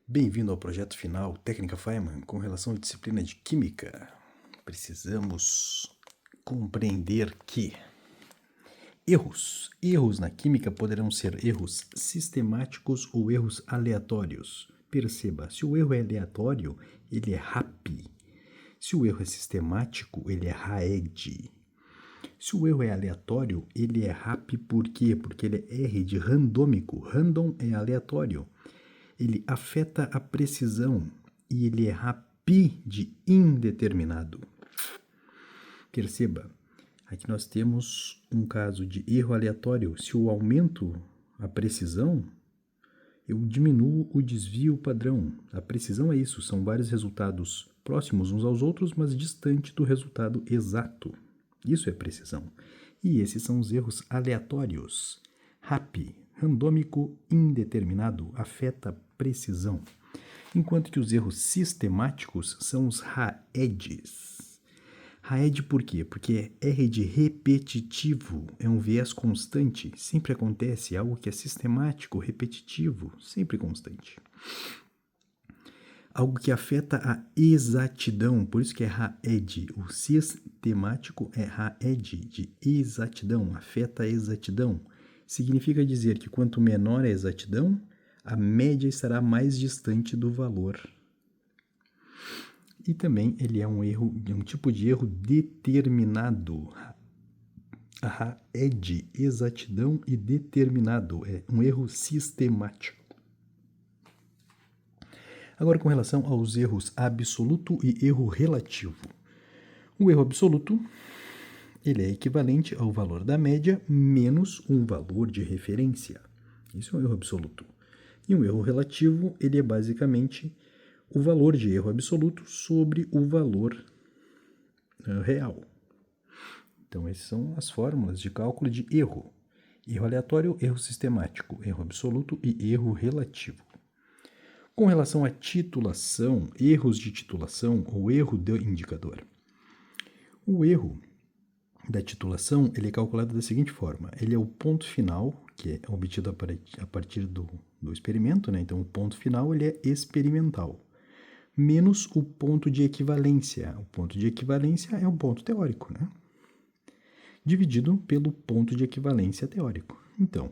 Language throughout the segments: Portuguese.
Bem-vindo ao projeto final Técnica Feynman com relação à disciplina de Química. Precisamos compreender que erros na química poderão ser erros sistemáticos ou erros aleatórios. Perceba, se o erro é aleatório, ele é RAP. Se o erro é sistemático, ele é RAED. Se o erro é aleatório, ele é RAP por quê? Porque ele é R de randômico. Random é aleatório. Ele afeta a precisão e ele é RAPI de indeterminado. Perceba, aqui nós temos um caso de erro aleatório. Se eu aumento a precisão, eu diminuo o desvio padrão. A precisão é isso, são vários resultados próximos uns aos outros, mas distante do resultado exato. Isso é precisão. E esses são os erros aleatórios. RAP, randômico indeterminado, afeta a precisão. Enquanto que os erros sistemáticos são os RAEDs. RAED por quê? Porque é R de repetitivo, é um viés constante, sempre acontece, algo que é sistemático, repetitivo, sempre constante. Algo que afeta a exatidão, por isso que é RAED. O sistemático é RAED, de exatidão, afeta a exatidão. Significa dizer que quanto menor a exatidão, a média estará mais distante do valor. E também ele é um tipo de erro determinado. RAED, exatidão e determinado, é um erro sistemático. Agora, com relação aos erros absoluto e erro relativo. O erro absoluto, ele é equivalente ao valor da média menos um valor de referência. Isso é um erro absoluto. E um erro relativo, ele é basicamente o valor de erro absoluto sobre o valor real. Então, essas são as fórmulas de cálculo de erro. Erro aleatório, erro sistemático, erro absoluto e erro relativo. Com relação à titulação, erros de titulação ou erro do indicador. O erro da titulação ele é calculado da seguinte forma. Ele é o ponto final, que é obtido a partir do experimento, né? Então, o ponto final ele é experimental, menos o ponto de equivalência. O ponto de equivalência é um ponto teórico, né? Dividido pelo ponto de equivalência teórico. Então,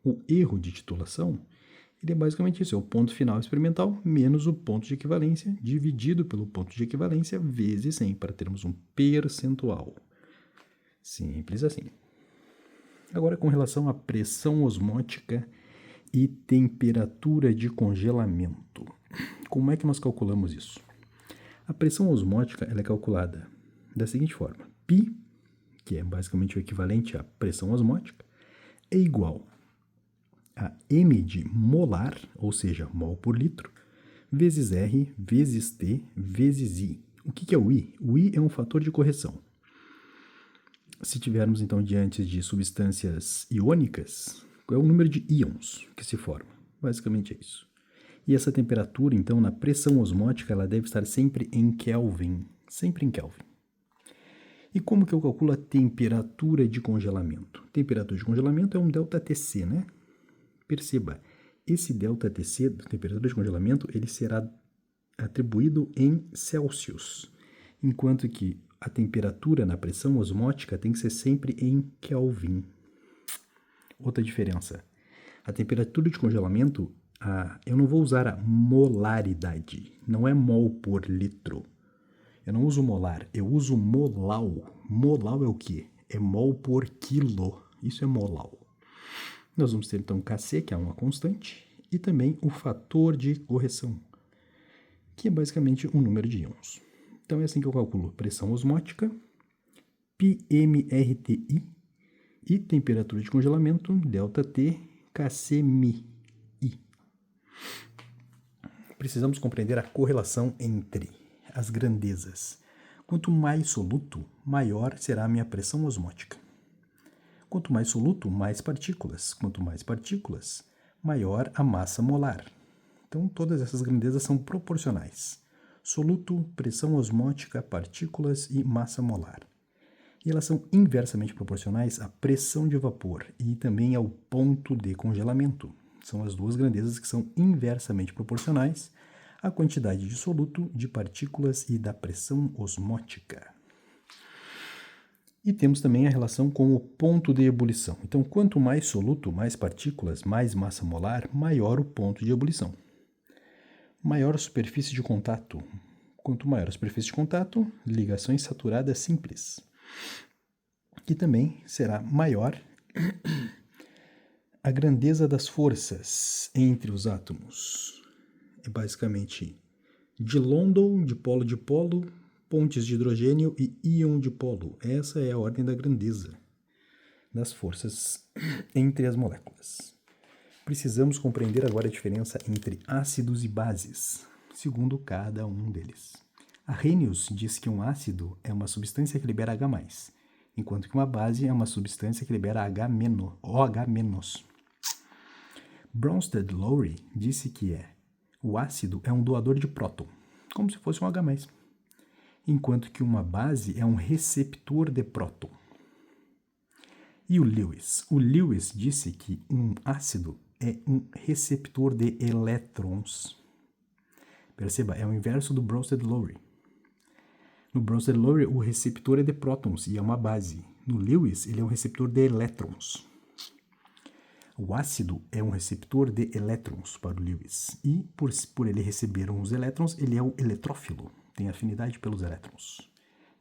o erro de titulação ele é basicamente isso, é o ponto final experimental menos o ponto de equivalência dividido pelo ponto de equivalência vezes 100, para termos um percentual. Simples assim. Agora, com relação à pressão osmótica e temperatura de congelamento. Como é que nós calculamos isso? A pressão osmótica ela é calculada da seguinte forma. Π, que é basicamente o equivalente à pressão osmótica, é igual a M de molar, ou seja, mol por litro, vezes R, vezes T, vezes I. O que é o I? O I é um fator de correção. Se tivermos, então, diante de substâncias iônicas, qual é o número de íons que se forma? Basicamente é isso. E essa temperatura, então, na pressão osmótica, ela deve estar sempre em Kelvin. Sempre em Kelvin. E como que eu calculo a temperatura de congelamento? Temperatura de congelamento é um ΔTc, né? Perceba, esse ΔTc, temperatura de congelamento, ele será atribuído em Celsius, enquanto que a temperatura na pressão osmótica tem que ser sempre em Kelvin. Outra diferença, a temperatura de congelamento, eu não vou usar a molaridade, não é mol por litro. Eu não uso molar, eu uso molau. Molau é o quê? É mol por quilo, isso é molau. Nós vamos ter, então, Kc, que é uma constante, e também o fator de correção, que é basicamente um número de íons. Então, é assim que eu calculo pressão osmótica, πmRTI, e temperatura de congelamento, ΔT, Kcmi. Precisamos compreender a correlação entre as grandezas. Quanto mais soluto, maior será a minha pressão osmótica. Quanto mais soluto, mais partículas. Quanto mais partículas, maior a massa molar. Então, todas essas grandezas são proporcionais. Soluto, pressão osmótica, partículas e massa molar. E elas são inversamente proporcionais à pressão de vapor e também ao ponto de congelamento. São as duas grandezas que são inversamente proporcionais à quantidade de soluto, de partículas e da pressão osmótica. E temos também a relação com o ponto de ebulição. Então, quanto mais soluto, mais partículas, mais massa molar, maior o ponto de ebulição. Maior a superfície de contato. Quanto maior a superfície de contato, ligações saturadas simples. Que também será maior a grandeza das forças entre os átomos. É basicamente de London, de polo, pontes de hidrogênio e íon de polo. Essa é a ordem da grandeza das forças entre as moléculas. Precisamos compreender agora a diferença entre ácidos e bases, segundo cada um deles. Arrhenius diz que um ácido é uma substância que libera H+, enquanto que uma base é uma substância que libera OH-. Bronsted-Lowry disse que o ácido é um doador de próton, como se fosse um H+, enquanto que uma base é um receptor de próton. E o Lewis? O Lewis disse que um ácido é um receptor de elétrons. Perceba, é o inverso do Bronsted-Lowry. No Bronsted-Lowry, o receptor é de prótons e é uma base. No Lewis, ele é um receptor de elétrons. O ácido é um receptor de elétrons para o Lewis. E, por ele receber uns elétrons, ele é o eletrófilo, tem afinidade pelos elétrons.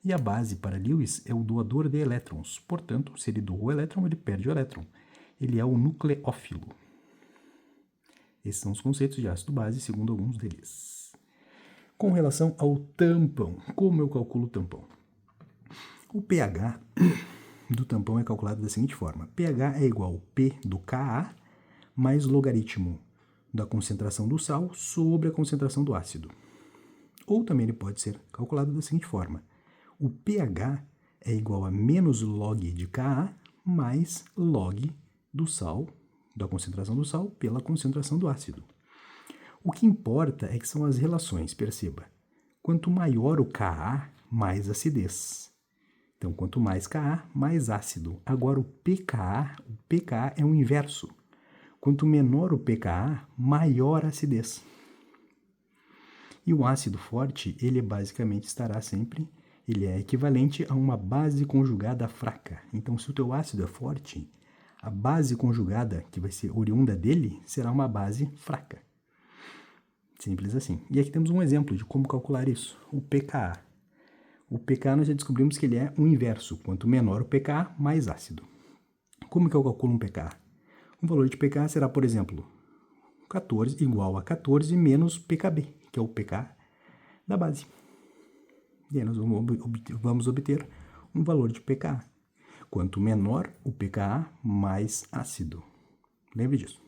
E a base para Lewis é o doador de elétrons. Portanto, se ele doa o elétron, ele perde o elétron. Ele é o nucleófilo. Esses são os conceitos de ácido-base, segundo alguns deles. Com relação ao tampão, como eu calculo o tampão? O pH do tampão é calculado da seguinte forma. pH é igual ao P do Ka mais logaritmo da concentração do sal sobre a concentração do ácido. Ou também ele pode ser calculado da seguinte forma. O pH é igual a menos log de Ka mais log do sal, da concentração do sal, pela concentração do ácido. O que importa é que são as relações, perceba. Quanto maior o Ka, mais acidez. Então, quanto mais Ka, mais ácido. Agora, o pKa é o inverso. Quanto menor o pKa, maior a acidez. E o ácido forte, ele basicamente estará sempre, ele é equivalente a uma base conjugada fraca. Então, se o teu ácido é forte, a base conjugada, que vai ser oriunda dele, será uma base fraca. Simples assim. E aqui temos um exemplo de como calcular isso. O pKa. O pKa nós já descobrimos que ele é o inverso. Quanto menor o pKa, mais ácido. Como que eu calculo um pKa? O valor de pKa será, por exemplo, 14 igual a 14 menos pKb, que é o pK da base. E aí nós vamos obter um valor de pKa. Quanto menor o pKa, mais ácido. Lembre disso.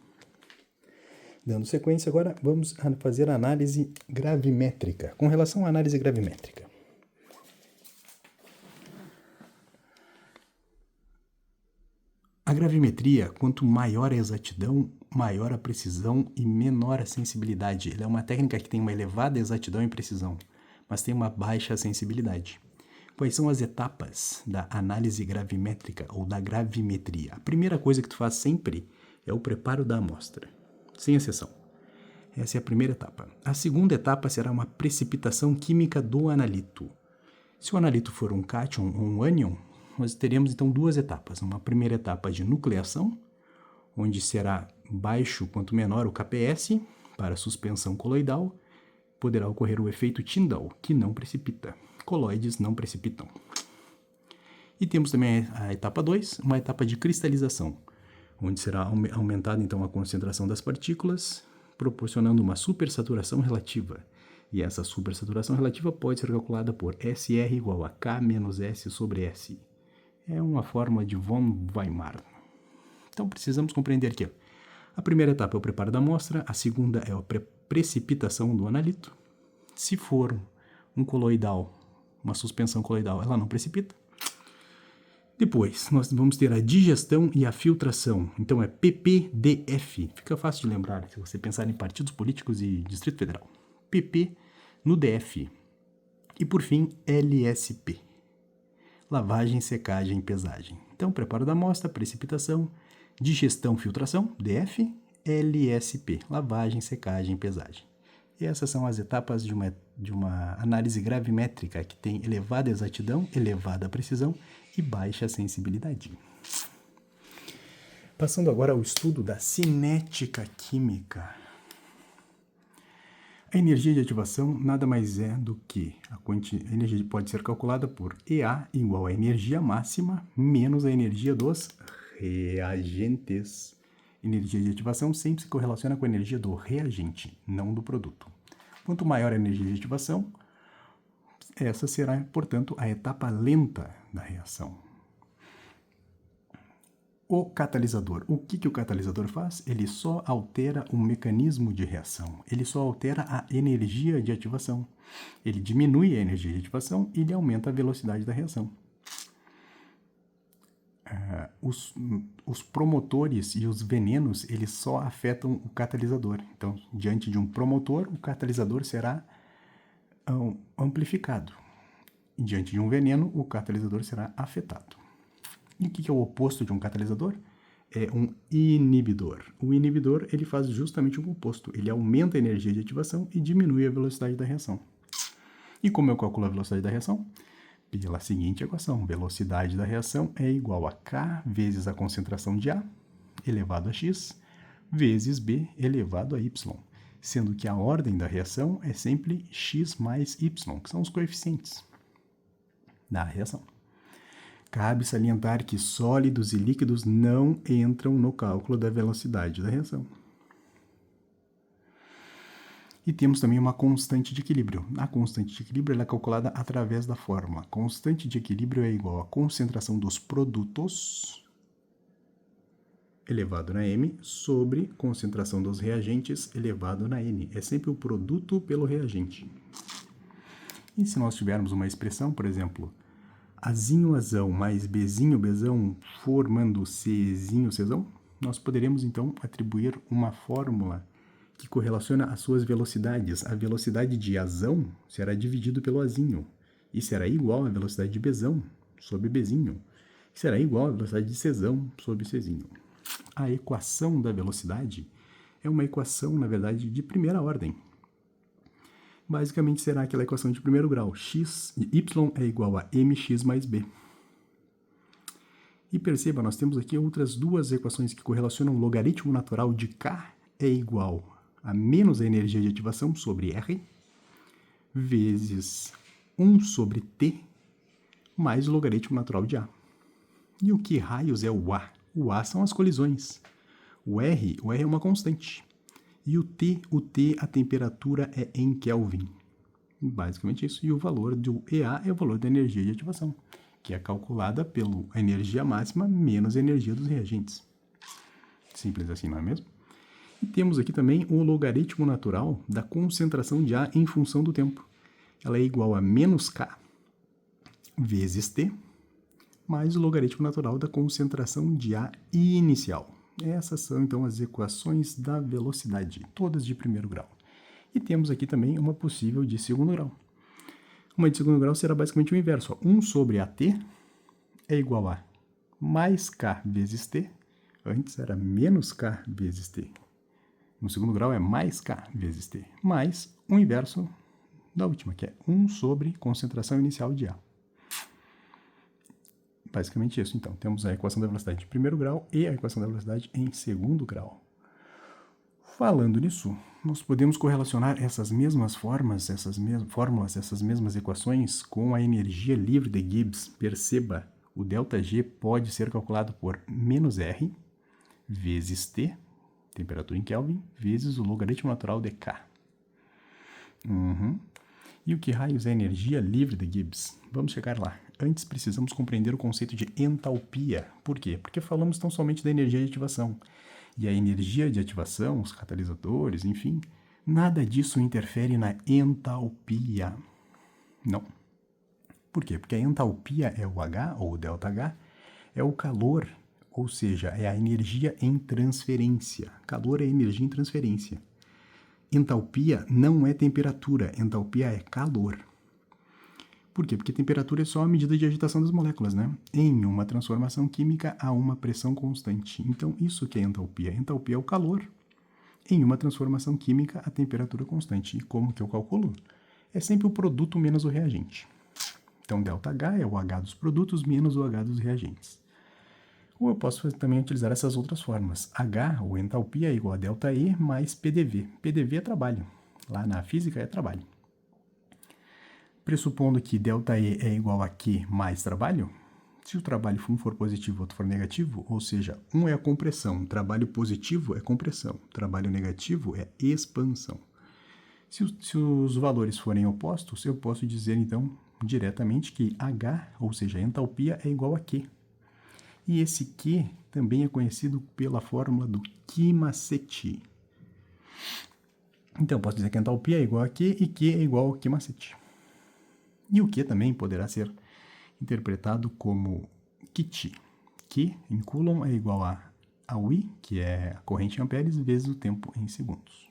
Dando sequência, agora vamos fazer a análise gravimétrica. Com relação à análise gravimétrica. A gravimetria, quanto maior a exatidão, maior a precisão e menor a sensibilidade. Ela é uma técnica que tem uma elevada exatidão e precisão, mas tem uma baixa sensibilidade. Quais são as etapas da análise gravimétrica ou da gravimetria? A primeira coisa que tu faz sempre é o preparo da amostra, sem exceção. Essa é a primeira etapa. A segunda etapa será uma precipitação química do analito. Se o analito for um cátion ou um ânion, nós teremos então duas etapas. Uma primeira etapa de nucleação, onde será baixo quanto menor o KPS para suspensão coloidal, poderá ocorrer o efeito Tyndall, que não precipita. Coloides não precipitam. E temos também a etapa 2, uma etapa de cristalização, onde será aumentada então a concentração das partículas, proporcionando uma supersaturação relativa. E essa supersaturação relativa pode ser calculada por SR igual a K menos S sobre S. É uma forma de von Weimar. Então precisamos compreender que a primeira etapa é o preparo da amostra, a segunda é a precipitação do analito. Se for um coloidal, uma suspensão coloidal, ela não precipita. Depois, nós vamos ter a digestão e a filtração. Então, é PPDF. Fica fácil de lembrar, se você pensar em partidos políticos e Distrito Federal. PP no DF. E, por fim, LSP. Lavagem, secagem e pesagem. Então, preparo da amostra, precipitação, digestão, filtração, DF, LSP, lavagem, secagem, pesagem. E essas são as etapas de uma análise gravimétrica que tem elevada exatidão, elevada precisão e baixa sensibilidade. Passando agora ao estudo da cinética química. A energia de ativação nada mais é do que a energia pode ser calculada por EA igual à energia máxima menos a energia dos reagentes. Energia de ativação sempre se correlaciona com a energia do reagente, não do produto. Quanto maior a energia de ativação, essa será, portanto, a etapa lenta da reação. O catalisador. O que o catalisador faz? Ele só altera o mecanismo de reação. Ele só altera a energia de ativação. Ele diminui a energia de ativação e ele aumenta a velocidade da reação. Os promotores e os venenos, eles só afetam o catalisador. Então, diante de um promotor, o catalisador será amplificado. E diante de um veneno, o catalisador será afetado. E o que é o oposto de um catalisador? É um inibidor. O inibidor, ele faz justamente o oposto. Ele aumenta a energia de ativação e diminui a velocidade da reação. E como eu calculo a velocidade da reação? Pela seguinte equação. Velocidade da reação é igual a K vezes a concentração de A elevado a X vezes B elevado a Y. Sendo que a ordem da reação é sempre X mais Y, que são os coeficientes da reação. Cabe salientar que sólidos e líquidos não entram no cálculo da velocidade da reação. E temos também uma constante de equilíbrio. A constante de equilíbrio ela é calculada através da fórmula. Constante de equilíbrio é igual à concentração dos produtos elevado na M sobre concentração dos reagentes elevado na N. É sempre o produto pelo reagente. E se nós tivermos uma expressão, por exemplo, Azinho Azão mais Bzinho Bzão formando Czinho Czão, nós poderemos então atribuir uma fórmula que correlaciona as suas velocidades. A velocidade de Azão será dividido pelo Azinho e será igual à velocidade de Bzão sobre Bzinho, que será igual à velocidade de Czão sobre Czinho. A equação da velocidade é uma equação, na verdade, de primeira ordem. Basicamente será aquela equação de primeiro grau, y é igual a mx mais b. E perceba, nós temos aqui outras duas equações que correlacionam o logaritmo natural de k é igual a menos a energia de ativação sobre r, vezes 1 sobre t, mais o logaritmo natural de a. E o que raios é o a? O a são as colisões. O r é uma constante. E o T, a temperatura é em Kelvin. Basicamente isso. E o valor do EA é o valor da energia de ativação, que é calculada pela energia máxima menos a energia dos reagentes. Simples assim, não é mesmo? E temos aqui também o logaritmo natural da concentração de A em função do tempo. Ela é igual a menos K vezes T, mais o logaritmo natural da concentração de A inicial. Essas são, então, as equações da velocidade, todas de primeiro grau. E temos aqui também uma possível de segundo grau. Uma de segundo grau será basicamente o inverso. 1 sobre AT é igual a mais K vezes T. Antes era menos K vezes T. No segundo grau é mais K vezes T. Mais o inverso da última, que é 1 sobre concentração inicial de A. Basicamente isso, então. Temos a equação da velocidade de primeiro grau e a equação da velocidade em segundo grau. Falando nisso, nós podemos correlacionar essas mesmas formas, essas mesmas equações com a energia livre de Gibbs. Perceba, o ΔG pode ser calculado por menos R vezes T, temperatura em Kelvin, vezes o logaritmo natural de K. E o que raios é a energia livre de Gibbs? Vamos chegar lá. Antes precisamos compreender o conceito de entalpia. Por quê? Porque falamos tão somente da energia de ativação. E a energia de ativação, os catalisadores, enfim, nada disso interfere na entalpia. Não. Por quê? Porque a entalpia é o H, ou o ΔH, é o calor, ou seja, é a energia em transferência. Calor é energia em transferência. Entalpia não é temperatura, entalpia é calor. Por quê? Porque temperatura é só a medida de agitação das moléculas, né? Em uma transformação química há uma pressão constante. Então, isso que é entalpia. Entalpia é o calor Em uma transformação química, a temperatura constante. E como que eu calculo? É sempre o produto menos o reagente. Então, ΔH é o H dos produtos menos o H dos reagentes. Ou eu posso também utilizar essas outras formas. H, ou entalpia, é igual a ΔE mais PDV. PDV é trabalho. Lá na física é trabalho. Pressupondo que ΔE é igual a Q mais trabalho, se o trabalho um for positivo e outro for negativo, ou seja, um é a compressão, trabalho positivo é compressão, trabalho negativo é expansão. Se os valores forem opostos, eu posso dizer, então, diretamente que H, ou seja, a entalpia, é igual a Q. E esse Q também é conhecido pela fórmula do Q-macete. Então, posso dizer que a entalpia é igual a Q e Q é igual ao Q-macete. E o Q também poderá ser interpretado como Q. Q em Coulomb é igual a I, que é a corrente em amperes, vezes o tempo em segundos.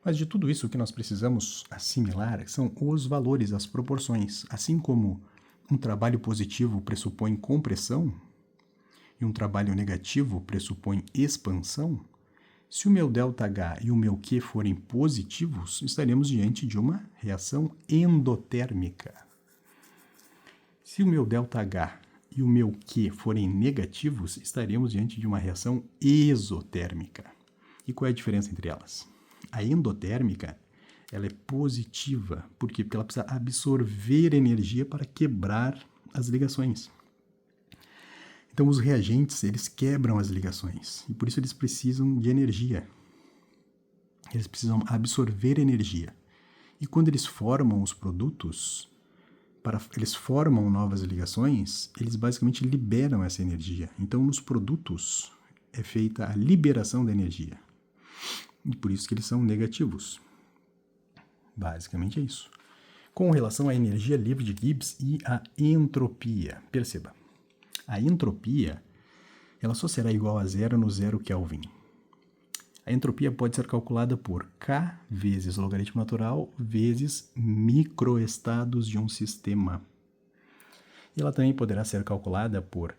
Mas de tudo isso, o que nós precisamos assimilar são os valores, as proporções. Assim como um trabalho positivo pressupõe compressão e um trabalho negativo pressupõe expansão, se o meu ΔH e o meu Q forem positivos, estaremos diante de uma reação endotérmica. Se o meu ΔH e o meu Q forem negativos, estaremos diante de uma reação exotérmica. E qual é a diferença entre elas? A endotérmica, ela é positiva. Por quê? Porque ela precisa absorver energia para quebrar as ligações. Então, os reagentes, eles quebram as ligações. E por isso eles precisam de energia. Eles precisam absorver energia. E quando eles formam os produtos, eles formam novas ligações, eles basicamente liberam essa energia. Então, nos produtos é feita a liberação da energia. E por isso que eles são negativos. Basicamente é isso. Com relação à energia livre de Gibbs e à entropia. Perceba, a entropia ela só será igual a zero no 0 Kelvin. A entropia pode ser calculada por K vezes logaritmo natural vezes microestados de um sistema. E ela também poderá ser calculada por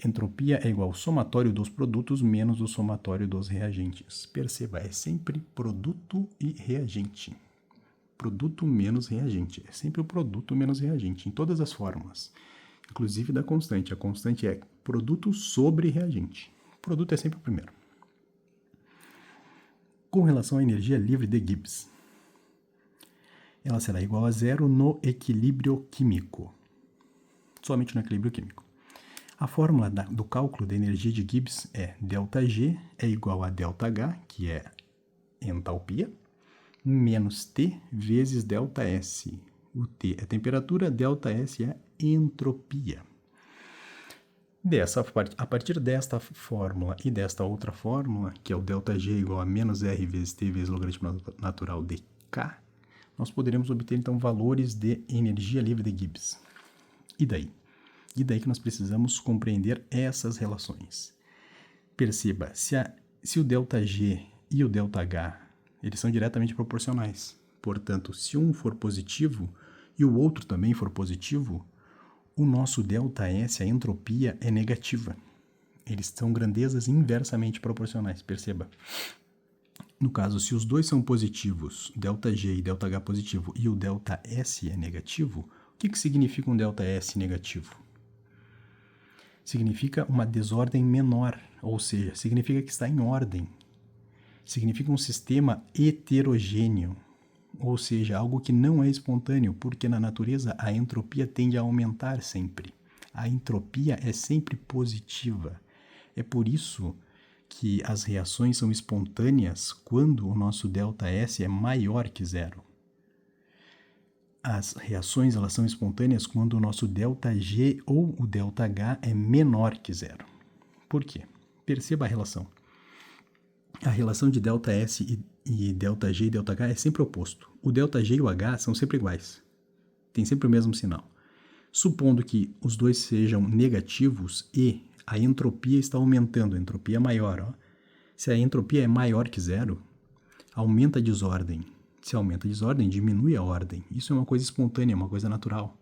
entropia é igual ao somatório dos produtos menos o somatório dos reagentes. Perceba, é sempre produto e reagente. Produto menos reagente. É sempre o produto menos reagente, em todas as fórmulas. Inclusive da constante. A constante é produto sobre reagente. O produto é sempre o primeiro. Com relação à energia livre de Gibbs, ela será igual a zero no equilíbrio químico. Somente no equilíbrio químico. A fórmula do cálculo da energia de Gibbs é ΔG é igual a ΔH, que é entalpia, menos T vezes ΔS. O T é temperatura, ΔS é entropia. A partir desta fórmula e desta outra fórmula, que é o ΔG igual a menos R vezes T vezes logaritmo natural de K, nós poderemos obter, então, valores de energia livre de Gibbs. E daí? E daí que nós precisamos compreender essas relações. Perceba, se o ΔG e o ΔH, eles são diretamente proporcionais. Portanto, se um for positivo e o outro também for positivo, o nosso ΔS, a entropia, é negativa. Eles são grandezas inversamente proporcionais, perceba. No caso, se os dois são positivos, ΔG e ΔH positivo, e o ΔS é negativo, o que significa um ΔS negativo? Significa uma desordem menor, ou seja, significa que está em ordem. Significa um sistema heterogêneo, ou seja, algo que não é espontâneo, porque na natureza a entropia tende a aumentar sempre. A entropia é sempre positiva. É por isso que as reações são espontâneas quando o nosso ΔS é maior que zero. As reações elas são espontâneas quando o nosso ΔG ou o ΔH é menor que zero. Por quê? Perceba a relação. A relação de ΔS e ΔG e ΔH é sempre oposto. O ΔG e o H são sempre iguais. Tem sempre o mesmo sinal. Supondo que os dois sejam negativos e a entropia está aumentando, a entropia é maior. Ó. Se a entropia é maior que zero, aumenta a desordem. Se aumenta a desordem, diminui a ordem. Isso é uma coisa espontânea, uma coisa natural.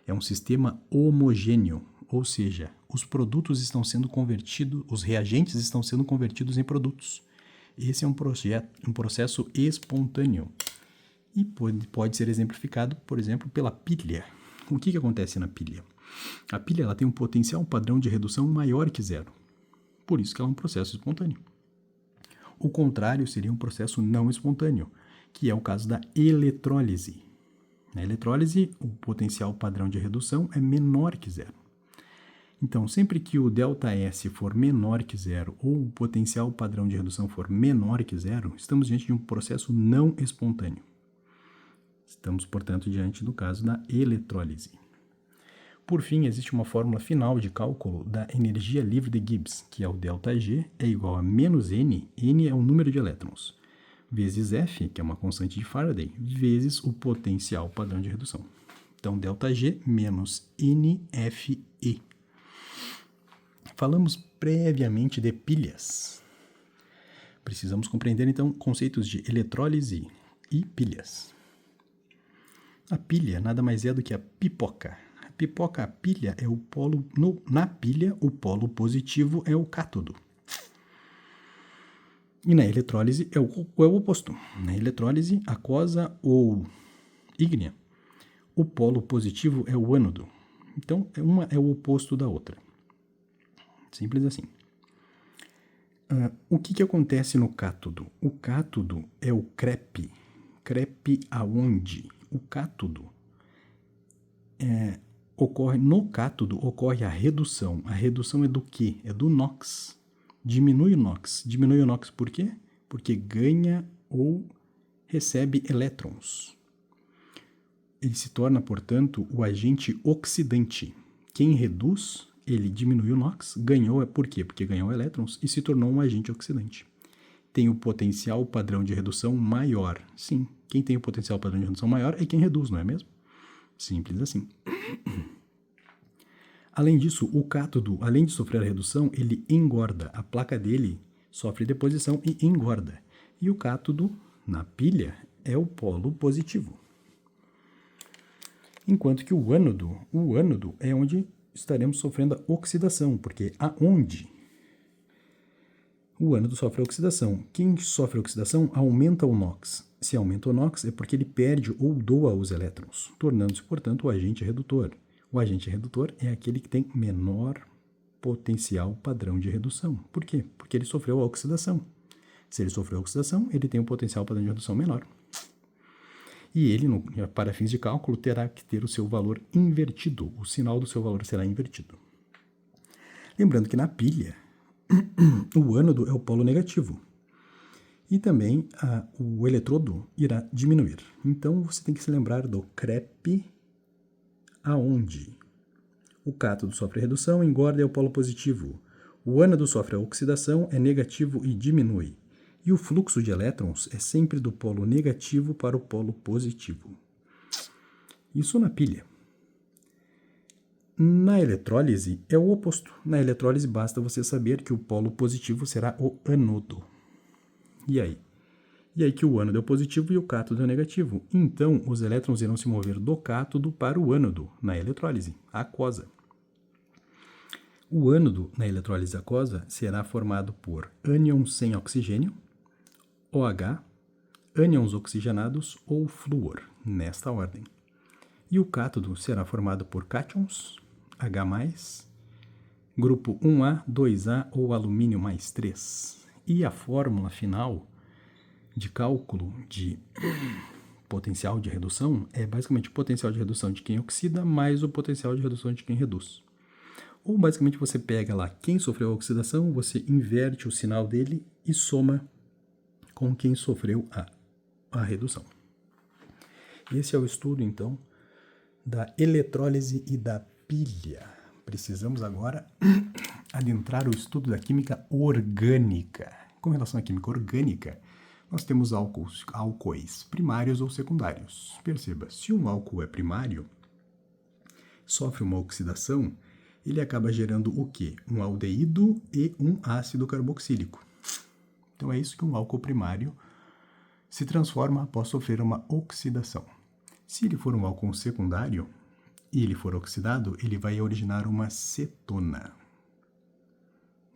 É um sistema homogêneo, ou seja, os produtos estão sendo convertidos, os reagentes estão sendo convertidos em produtos. Esse é um processo espontâneo e pode ser exemplificado, por exemplo, pela pilha. O que acontece na pilha? A pilha ela tem um potencial padrão de redução maior que zero. Por isso que ela é um processo espontâneo. O contrário seria um processo não espontâneo, que é o caso da eletrólise. Na eletrólise, o potencial padrão de redução é menor que zero. Então, sempre que o ΔS for menor que zero ou o potencial padrão de redução for menor que zero, estamos diante de um processo não espontâneo. Estamos, portanto, diante do caso da eletrólise. Por fim, existe uma fórmula final de cálculo da energia livre de Gibbs, que é o ΔG é igual a menos N, N é o número de elétrons, vezes F, que é uma constante de Faraday, vezes o potencial padrão de redução. Então, ΔG menos NFE. Falamos previamente de pilhas. Precisamos compreender, então, conceitos de eletrólise e pilhas. A pilha nada mais é do que a pipoca. A pilha é o polo... Na pilha, o polo positivo é o cátodo. E na eletrólise é o oposto. Na eletrólise aquosa ou ígnea, o polo positivo é o ânodo. Então, uma é o oposto da outra. Simples assim. O que acontece no cátodo? O cátodo é o crepe. Crepe aonde? O cátodo no cátodo ocorre a redução. A redução é do quê? É do NOx. Diminui o NOx. Diminui o NOx por quê? Porque ganha ou recebe elétrons. Ele se torna, portanto, o agente oxidante. Quem reduz, ele diminui o NOx, ganhou, por quê? Porque ganhou elétrons e se tornou um agente oxidante. Tem o potencial padrão de redução maior. Sim, quem tem o potencial padrão de redução maior é quem reduz, não é mesmo? Simples assim. Além disso, o cátodo, além de sofrer a redução, ele engorda. A placa dele sofre deposição e engorda. E o cátodo, na pilha, é o polo positivo. Enquanto que o ânodo é onde estaremos sofrendo a oxidação, porque aonde o ânodo sofre a oxidação. Quem sofre a oxidação aumenta o NOx. Se aumenta o NOx é porque ele perde ou doa os elétrons, tornando-se, portanto, o agente redutor. O agente redutor é aquele que tem menor potencial padrão de redução. Por quê? Porque ele sofreu a oxidação. Se ele sofreu a oxidação, ele tem um potencial padrão de redução menor. E ele, para fins de cálculo, terá que ter o seu valor invertido. O sinal do seu valor será invertido. Lembrando que na pilha, o ânodo é o polo negativo. E também o eletrodo irá diminuir. Então, você tem que se lembrar do crepe aonde? O cátodo sofre redução, engorda é o polo positivo. O ânodo sofre a oxidação, é negativo e diminui. E o fluxo de elétrons é sempre do polo negativo para o polo positivo. Isso na pilha. Na eletrólise é o oposto. Na eletrólise basta você saber que o polo positivo será o ânodo. E aí? E aí que o ânodo é o positivo e o cátodo é o negativo. Então, os elétrons irão se mover do cátodo para o ânodo, na eletrólise aquosa. O ânodo, na eletrólise aquosa, será formado por ânions sem oxigênio, OH, ânions oxigenados ou flúor, nesta ordem. E o cátodo será formado por cátions, H+, grupo 1A, 2A ou alumínio mais 3. E a fórmula final de cálculo de potencial de redução é basicamente o potencial de redução de quem oxida mais o potencial de redução de quem reduz. Ou basicamente você pega lá quem sofreu a oxidação, você inverte o sinal dele e soma com quem sofreu a redução. Esse é o estudo, então, da eletrólise e da pilha. Precisamos agora adentrar o estudo da química orgânica. Com relação à química orgânica, nós temos álcoois primários ou secundários. Perceba, se um álcool é primário, sofre uma oxidação, ele acaba gerando o quê? Um aldeído e um ácido carboxílico. Então é isso que um álcool primário se transforma após sofrer uma oxidação. Se ele for um álcool secundário e ele for oxidado, ele vai originar uma cetona.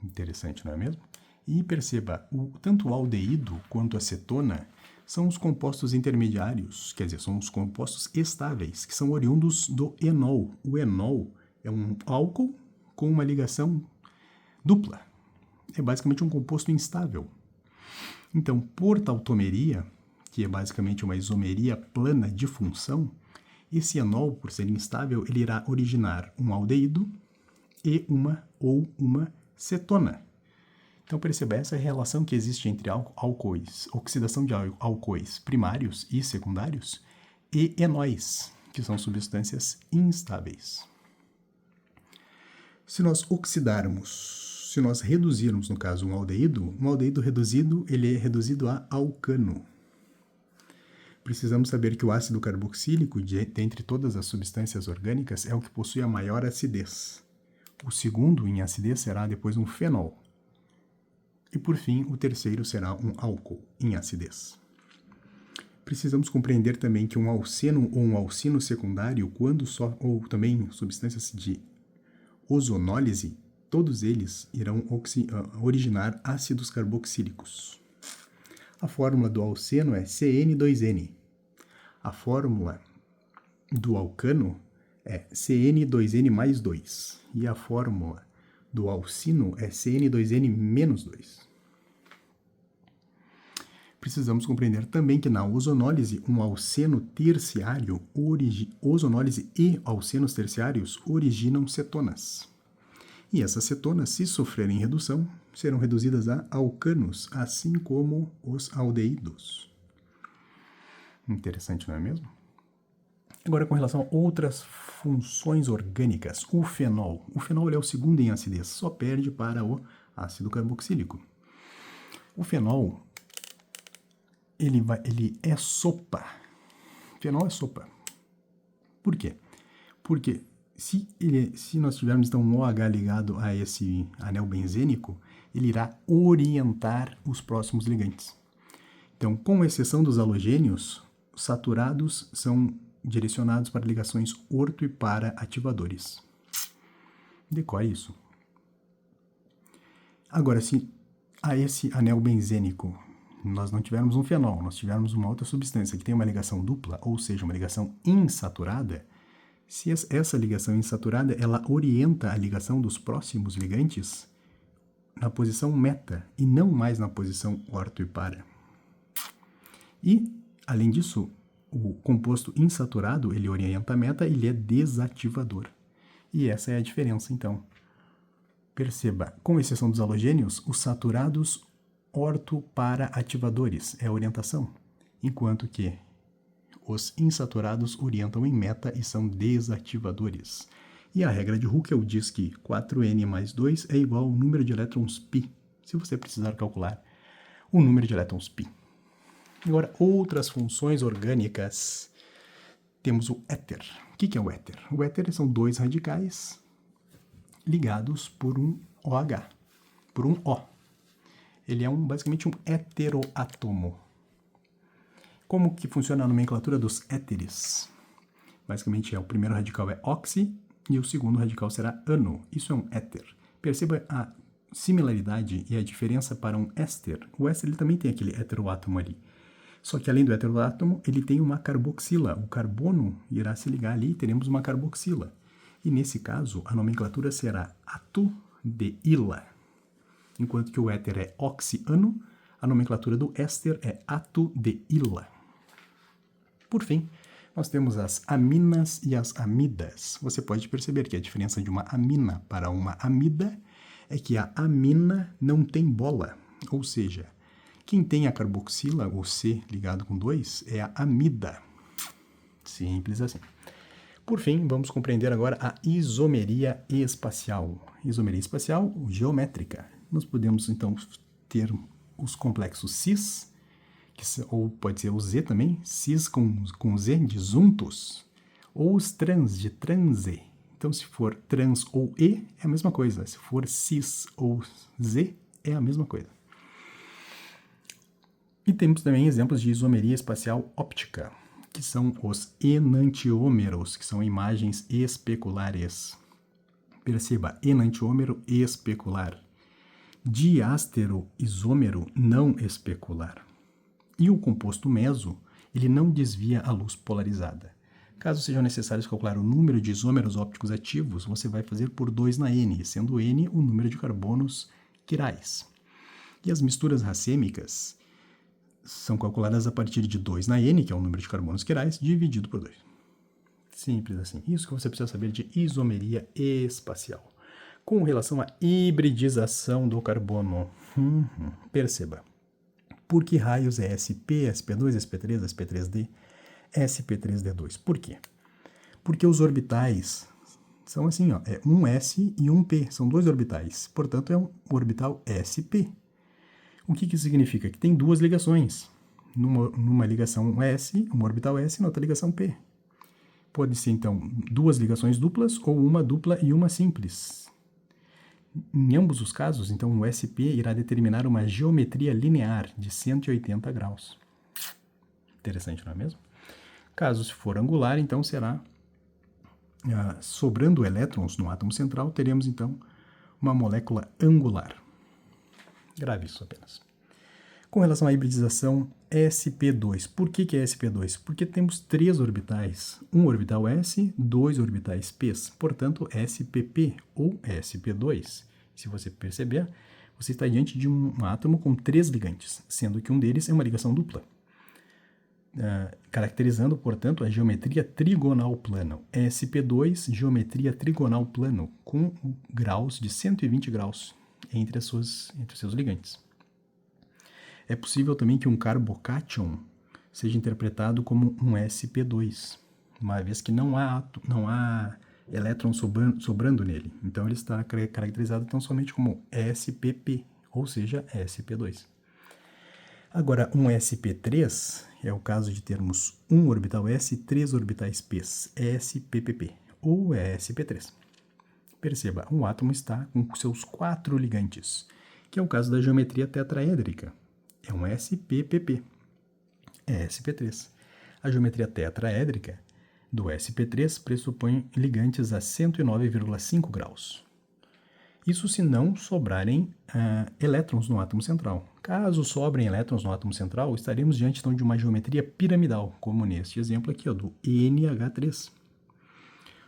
Interessante, não é mesmo? E perceba, tanto o aldeído quanto a cetona são os compostos intermediários, quer dizer, são os compostos estáveis, que são oriundos do enol. O enol é um álcool com uma ligação dupla. É basicamente um composto instável. Então, por tautomeria, que é basicamente uma isomeria plana de função, esse enol, por ser instável, ele irá originar um aldeído e uma cetona. Então, perceba, essa relação que existe entre álcoois, oxidação de álcoois primários e secundários, e enóis, que são substâncias instáveis. Se nós reduzirmos, no caso, um aldeído reduzido, ele é reduzido a alcano. Precisamos saber que o ácido carboxílico, dentre todas as substâncias orgânicas, é o que possui a maior acidez. O segundo em acidez será depois um fenol. E, por fim, o terceiro será um álcool em acidez. Precisamos compreender também que um alceno ou um alcino secundário, ou também substâncias de ozonólise, todos eles irão originar ácidos carboxílicos. A fórmula do alceno é CN2N. A fórmula do alcano é CN2N mais 2. E a fórmula do alcino é CN2N menos 2. Precisamos compreender também que na ozonólise, um alceno terciário, ozonólise e alcenos terciários originam cetonas. E essas cetonas, se sofrerem redução, serão reduzidas a alcanos, assim como os aldeídos. Interessante, não é mesmo? Agora, com relação a outras funções orgânicas, o fenol. O fenol é o segundo em acidez, só perde para o ácido carboxílico. O fenol, ele é sopa. Fenol é sopa. Por quê? Porque se nós tivermos então um OH ligado a esse anel benzênico, ele irá orientar os próximos ligantes. Então, com exceção dos halogênios, saturados são direcionados para ligações orto e para ativadores. Decore isso. Agora, se a esse anel benzênico nós não tivermos um fenol, nós tivermos uma outra substância que tem uma ligação dupla, ou seja, uma ligação insaturada, se essa ligação insaturada, ela orienta a ligação dos próximos ligantes na posição meta e não mais na posição orto e para. E, além disso, o composto insaturado, ele orienta a meta e ele é desativador. E essa é a diferença, então. Perceba, com exceção dos halogênios, os saturados orto para ativadores é a orientação, enquanto que os insaturados orientam em meta e são desativadores. E a regra de Huckel diz que 4N mais 2 é igual ao número de elétrons π, se você precisar calcular o número de elétrons π. Agora, outras funções orgânicas. Temos o éter. O que é o éter? O éter são dois radicais ligados por um OH, por um O. Ele é basicamente um heteroátomo. Como que funciona a nomenclatura dos éteres? Basicamente, o primeiro radical é oxi e o segundo radical será ano. Isso é um éter. Perceba a similaridade e a diferença para um éster. O éster ele também tem aquele heteroátomo ali. Só que além do heteroátomo, ele tem uma carboxila. O carbono irá se ligar ali e teremos uma carboxila. E nesse caso, a nomenclatura será atu-de-ila. Enquanto que o éter é oxiano, a nomenclatura do éster é atu-de-ila. Por fim, nós temos as aminas e as amidas. Você pode perceber que a diferença de uma amina para uma amida é que a amina não tem bola, ou seja, quem tem a carboxila, ou C ligado com 2, é a amida. Simples assim. Por fim, vamos compreender agora a isomeria espacial. Isomeria espacial geométrica. Nós podemos, então, ter os complexos cis, ou pode ser o Z também, cis com Z de juntos, ou os trans de transe. Então, se for trans ou E, é a mesma coisa. Se for cis ou Z, é a mesma coisa. E temos também exemplos de isomeria espacial óptica, que são os enantiômeros, que são imagens especulares. Perceba, enantiômero especular. diástero isômero não especular. E o composto meso, ele não desvia a luz polarizada. Caso sejam necessários calcular o número de isômeros ópticos ativos, você vai fazer por 2 na N, sendo N o número de carbonos quirais. E as misturas racêmicas são calculadas a partir de 2 na N, que é o número de carbonos quirais, dividido por 2. Simples assim. Isso que você precisa saber de isomeria espacial. Com relação à hibridização do carbono, perceba. Por que raios é SP, SP2, SP3, SP3D, SP3D2? Por quê? Porque os orbitais são assim, ó, é um S e um P, são 2 orbitais, portanto é um orbital SP. O que isso significa? Que tem 2 ligações, numa ligação S, uma orbital S, e na outra ligação P. Pode ser, então, 2 ligações duplas ou uma dupla e uma simples. Em ambos os casos, então, o SP irá determinar uma geometria linear de 180 graus. Interessante, não é mesmo? Caso se for angular, então será, sobrando elétrons no átomo central, teremos, então, uma molécula angular. Grave isso apenas. Com relação à hibridização sp2. Por que é sp2? Porque temos 3 orbitais. Um orbital s, 2 orbitais p. Portanto, spp ou sp2. Se você perceber, você está diante de um átomo com 3 ligantes, sendo que um deles é uma ligação dupla. Caracterizando, portanto, a geometria trigonal plano. sp2, geometria trigonal plano, com graus de 120 graus entre os seus ligantes. É possível também que um carbocátion seja interpretado como um sp2, uma vez que não há elétron sobrando nele. Então, ele está caracterizado tão somente como spp, ou seja, sp2. Agora, um sp3 é o caso de termos um orbital s e 3 orbitais p, spp, ou sp3. Perceba, um átomo está com seus 4 ligantes, que é o caso da geometria tetraédrica. É um spp, é sp3. A geometria tetraédrica do sp3 pressupõe ligantes a 109,5 graus. Isso se não sobrarem elétrons no átomo central. Caso sobrem elétrons no átomo central, estaremos diante então, de uma geometria piramidal, como neste exemplo aqui, ó, do NH3.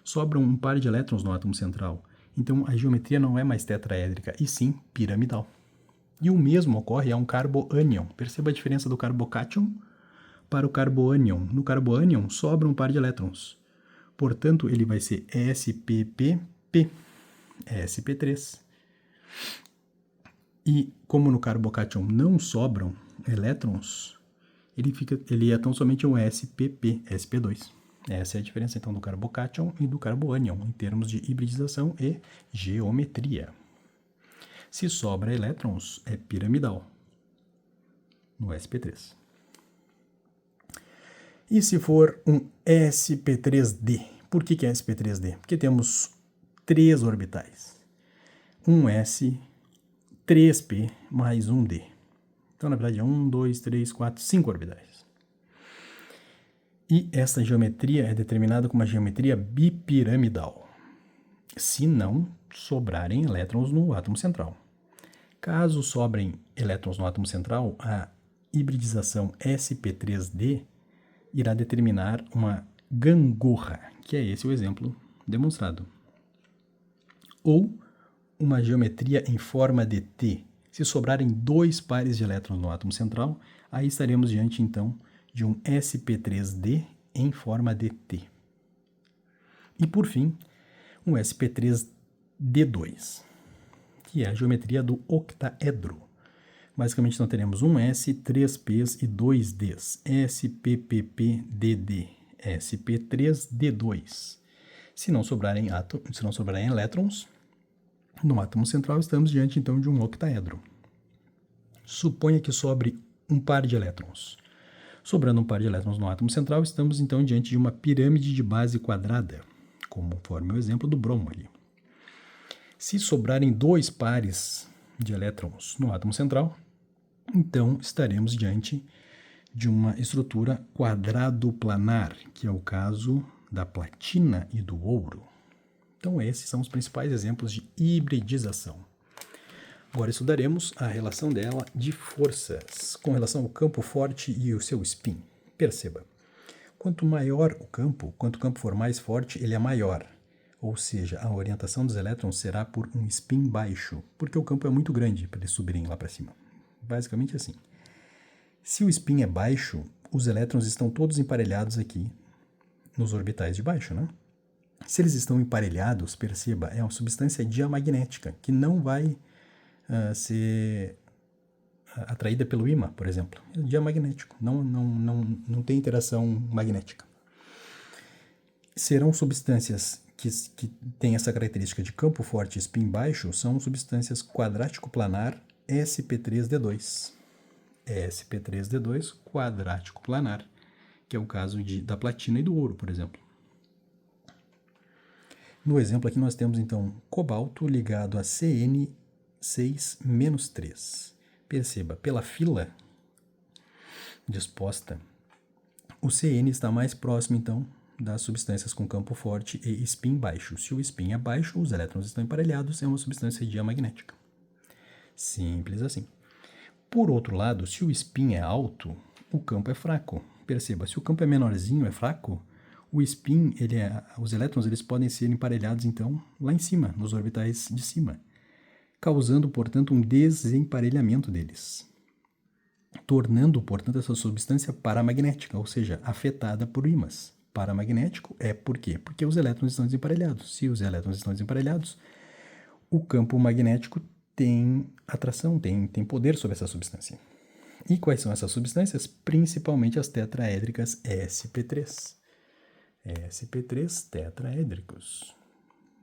Sobram um par de elétrons no átomo central, então a geometria não é mais tetraédrica, e sim piramidal. E o mesmo ocorre a um carboânion. Perceba a diferença do carbocátion para o carboânion. No carboânion sobra um par de elétrons. Portanto, ele vai ser spp, sp3. E como no carbocátion não sobram elétrons, ele é tão somente um spp, sp2. Essa é a diferença então do carbocátion e do carboânion em termos de hibridização e geometria. Se sobra elétrons, é piramidal no sp3. E se for um sp3d? Por que é sp3d? Porque temos 3 orbitais. Um s, 3p mais um d. Então, na verdade, é 1, 2, 3, 4, 5 orbitais. E essa geometria é determinada como uma geometria bipiramidal, se não sobrarem elétrons no átomo central. Caso sobrem elétrons no átomo central, a hibridização sp3d irá determinar uma gangorra, que é esse o exemplo demonstrado. Ou uma geometria em forma de T. Se sobrarem 2 pares de elétrons no átomo central, aí estaremos diante, então, de um sp3d em forma de T. E, por fim, um sp3d2, que é a geometria do octaedro. Basicamente, nós teremos um S, 3 P's e 2 D's. SPPPDD, SP3D2. Se não sobrarem elétrons, no átomo central estamos diante, então, de um octaedro. Suponha que sobre um par de elétrons. Sobrando um par de elétrons no átomo central, estamos, então, diante de uma pirâmide de base quadrada, conforme o exemplo do bromo ali. Se sobrarem 2 pares de elétrons no átomo central, então estaremos diante de uma estrutura quadrado-planar, que é o caso da platina e do ouro. Então esses são os principais exemplos de hibridização. Agora estudaremos a relação dela de forças com relação ao campo forte e o seu spin. Perceba, quanto maior o campo, quanto o campo for mais forte, ele é maior. Ou seja, a orientação dos elétrons será por um spin baixo, porque o campo é muito grande para eles subirem lá para cima. Basicamente assim. Se o spin é baixo, os elétrons estão todos emparelhados aqui nos orbitais de baixo, né? Se eles estão emparelhados, perceba, é uma substância diamagnética, que não vai ser atraída pelo ímã, por exemplo. É diamagnético, não tem interação magnética. Serão substâncias que têm essa característica de campo forte e spin baixo, são substâncias quadrático-planar sp3d2. sp3d2 quadrático-planar, que é o caso da platina e do ouro, por exemplo. No exemplo aqui nós temos então cobalto ligado a CN6-3. Perceba, pela fila disposta, o CN está mais próximo então das substâncias com campo forte e spin baixo. Se o spin é baixo, os elétrons estão emparelhados, é uma substância diamagnética. Simples assim. Por outro lado, se o spin é alto, o campo é fraco. Perceba, se o campo é menorzinho, é fraco, o spin, os elétrons eles podem ser emparelhados, então, lá em cima, nos orbitais de cima, causando, portanto, um desemparelhamento deles, tornando, portanto, essa substância paramagnética, ou seja, afetada por ímãs. Paramagnético é por quê? Porque os elétrons estão desemparelhados. Se os elétrons estão desemparelhados, o campo magnético tem atração, tem poder sobre essa substância. E quais são essas substâncias? Principalmente as tetraédricas sp3. sp3 tetraédricos.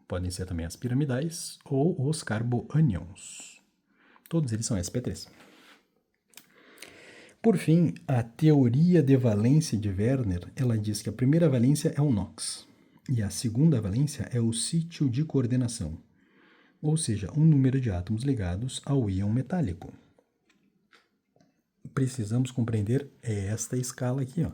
Podem ser também as piramidais ou os carboânions. Todos eles são sp3. Por fim, a teoria de valência de Werner, ela diz que a primeira valência é o NOx e a segunda valência é o sítio de coordenação, ou seja, um número de átomos ligados ao íon metálico. Precisamos compreender esta escala aqui, ó.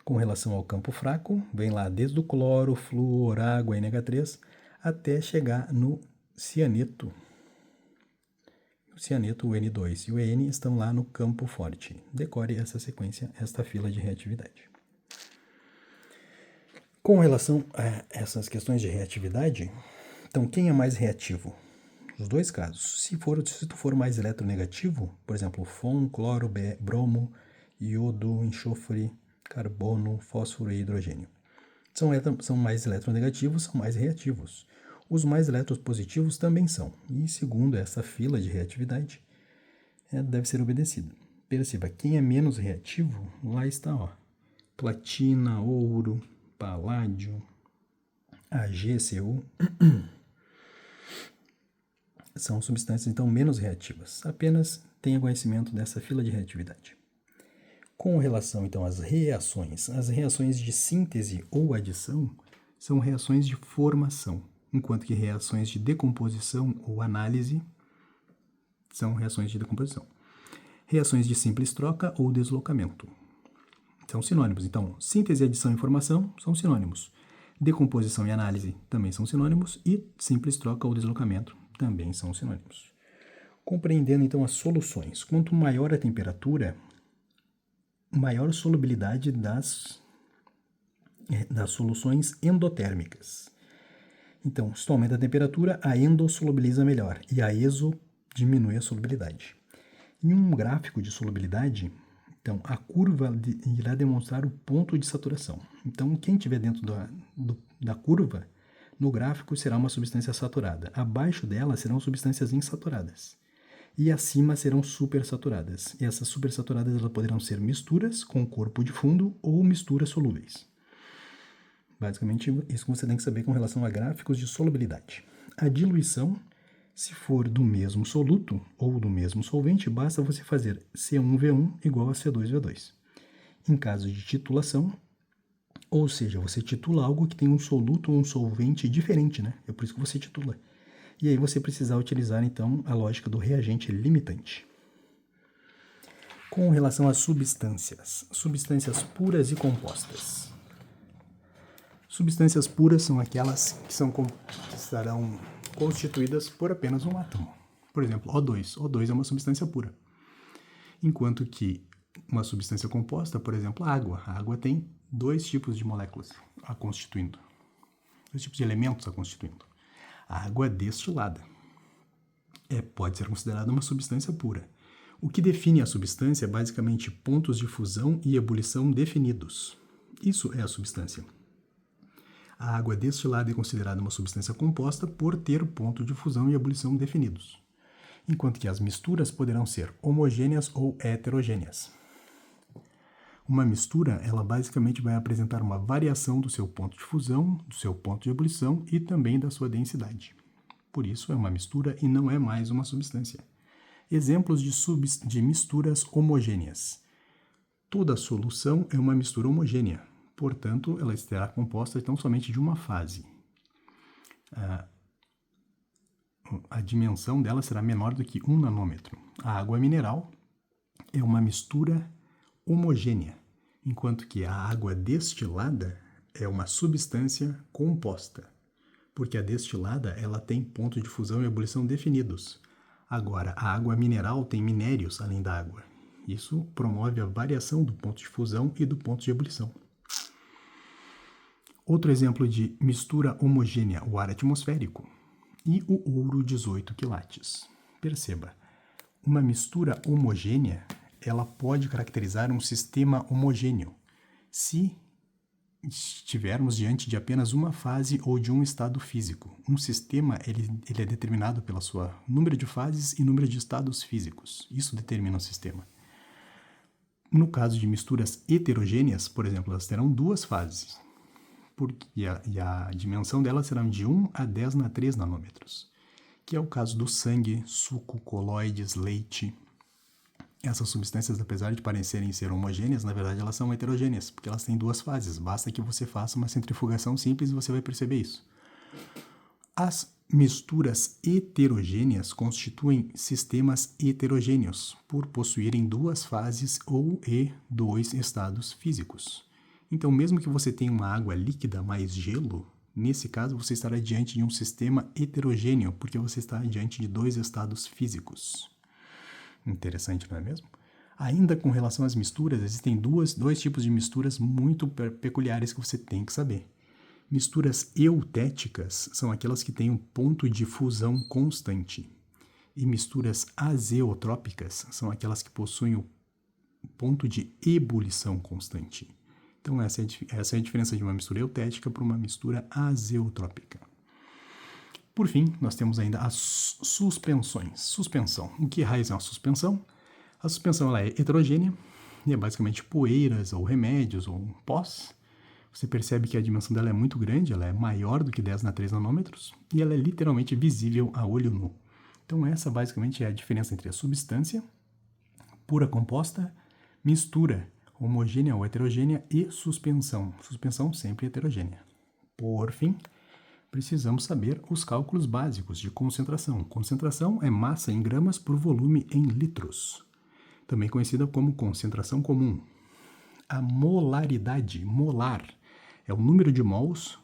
Com relação ao campo fraco, vem lá desde o cloro, flúor, água, NH3, até chegar no cianeto. O cianeto, o N2 e o En estão lá no campo forte. Decore essa sequência, esta fila de reatividade. Com relação a essas questões de reatividade, então quem é mais reativo? Os dois casos. Se tu for mais eletronegativo, por exemplo, FON, cloro, bromo, iodo, enxofre, carbono, fósforo e hidrogênio. São mais eletronegativos, são mais reativos. Os mais eletropositivos também são. E segundo essa fila de reatividade, deve ser obedecido. Perceba, quem é menos reativo, lá está, ó. Platina, ouro, paládio, AgCu. São substâncias, então, menos reativas. Apenas tenha conhecimento dessa fila de reatividade. Com relação, então, às reações, as reações de síntese ou adição são reações de formação, enquanto que reações de decomposição ou análise são reações de decomposição. Reações de simples troca ou deslocamento são sinônimos. Então, síntese, adição e formação são sinônimos. Decomposição e análise também são sinônimos e simples troca ou deslocamento também são sinônimos. Compreendendo, então, as soluções. Quanto maior a temperatura, maior solubilidade das soluções endotérmicas. Então, se tu aumenta a temperatura, a endo solubiliza melhor e a exo diminui a solubilidade. Em um gráfico de solubilidade, então, a curva irá demonstrar o ponto de saturação. Então, quem estiver dentro da curva, no gráfico será uma substância saturada. Abaixo dela serão substâncias insaturadas. E acima serão supersaturadas. E essas supersaturadas elas poderão ser misturas com corpo de fundo ou misturas solúveis. Basicamente, isso que você tem que saber com relação a gráficos de solubilidade. A diluição, se for do mesmo soluto ou do mesmo solvente, basta você fazer C1V1 igual a C2V2. Em caso de titulação, ou seja, você titula algo que tem um soluto ou um solvente diferente, né? É por isso que você titula. E aí você precisar utilizar, então, a lógica do reagente limitante. Com relação às substâncias puras e compostas. Substâncias puras são aquelas que estarão constituídas por apenas um átomo. Por exemplo, O2. O2 é uma substância pura. Enquanto que uma substância composta, por exemplo, a água. A água tem 2 tipos de moléculas a constituindo. 2 tipos de elementos a constituindo. A água destilada pode ser considerada uma substância pura. O que define a substância é basicamente pontos de fusão e ebulição definidos. Isso é a substância. A água destilada é considerada uma substância composta por ter ponto de fusão e ebulição definidos, enquanto que as misturas poderão ser homogêneas ou heterogêneas. Uma mistura, ela basicamente vai apresentar uma variação do seu ponto de fusão, do seu ponto de ebulição e também da sua densidade. Por isso, é uma mistura e não é mais uma substância. Exemplos de misturas homogêneas. Toda solução é uma mistura homogênea, portanto, ela estará composta tão somente de uma fase. A dimensão dela será menor do que 1 nanômetro. A água mineral é uma mistura homogênea, enquanto que a água destilada é uma substância composta, porque a destilada ela tem ponto de fusão e ebulição definidos. Agora, a água mineral tem minérios além da água. Isso promove a variação do ponto de fusão e do ponto de ebulição. Outro exemplo de mistura homogênea, o ar atmosférico e o ouro 18 quilates. Perceba, uma mistura homogênea, ela pode caracterizar um sistema homogêneo se estivermos diante de apenas uma fase ou de um estado físico. Um sistema ele é determinado pelo seu número de fases e número de estados físicos. Isso determina um sistema. No caso de misturas heterogêneas, por exemplo, elas terão 2 fases, e a dimensão delas será de 1 a 10 na 3 nanômetros, que é o caso do sangue, suco, colóides, leite. Essas substâncias, apesar de parecerem ser homogêneas, na verdade elas são heterogêneas, porque elas têm 2 fases. Basta que você faça uma centrifugação simples e você vai perceber isso. As misturas heterogêneas constituem sistemas heterogêneos, por possuírem 2 fases ou 2 estados físicos. Então, mesmo que você tenha uma água líquida mais gelo, nesse caso você estará diante de um sistema heterogêneo, porque você está diante de 2 estados físicos. Interessante, não é mesmo? Ainda com relação às misturas, existem dois tipos de misturas muito peculiares que você tem que saber. Misturas eutéticas são aquelas que têm um ponto de fusão constante. E misturas azeotrópicas são aquelas que possuem o ponto de ebulição constante. Então, essa é a diferença de uma mistura eutética para uma mistura azeotrópica. Por fim, nós temos ainda as suspensões. Suspensão. O que raiz é uma suspensão? A suspensão ela é heterogênea, e é basicamente poeiras, ou remédios, ou pós. Você percebe que a dimensão dela é muito grande, ela é maior do que 10 na 3 nanômetros, e ela é literalmente visível a olho nu. Então, essa basicamente é a diferença entre a substância, pura composta, mistura, homogênea ou heterogênea, e suspensão. Suspensão sempre heterogênea. Por fim, precisamos saber os cálculos básicos de concentração. Concentração é massa em gramas por volume em litros, também conhecida como concentração comum. A molaridade, molar, é o número de mols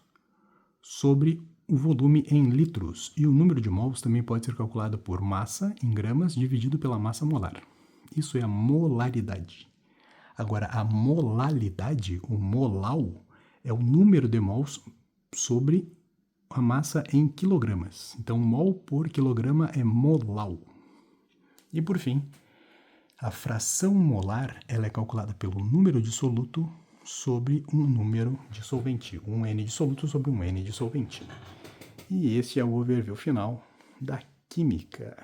sobre o volume em litros, e o número de mols também pode ser calculado por massa em gramas dividido pela massa molar. Isso é a molaridade. Agora, a molalidade, o molau, é o número de mols sobre a massa em quilogramas. Então, mol por quilograma é molau. E por fim, a fração molar ela é calculada pelo número de soluto sobre um número de solvente. Um N de soluto sobre um N de solvente. E esse é o overview final da química.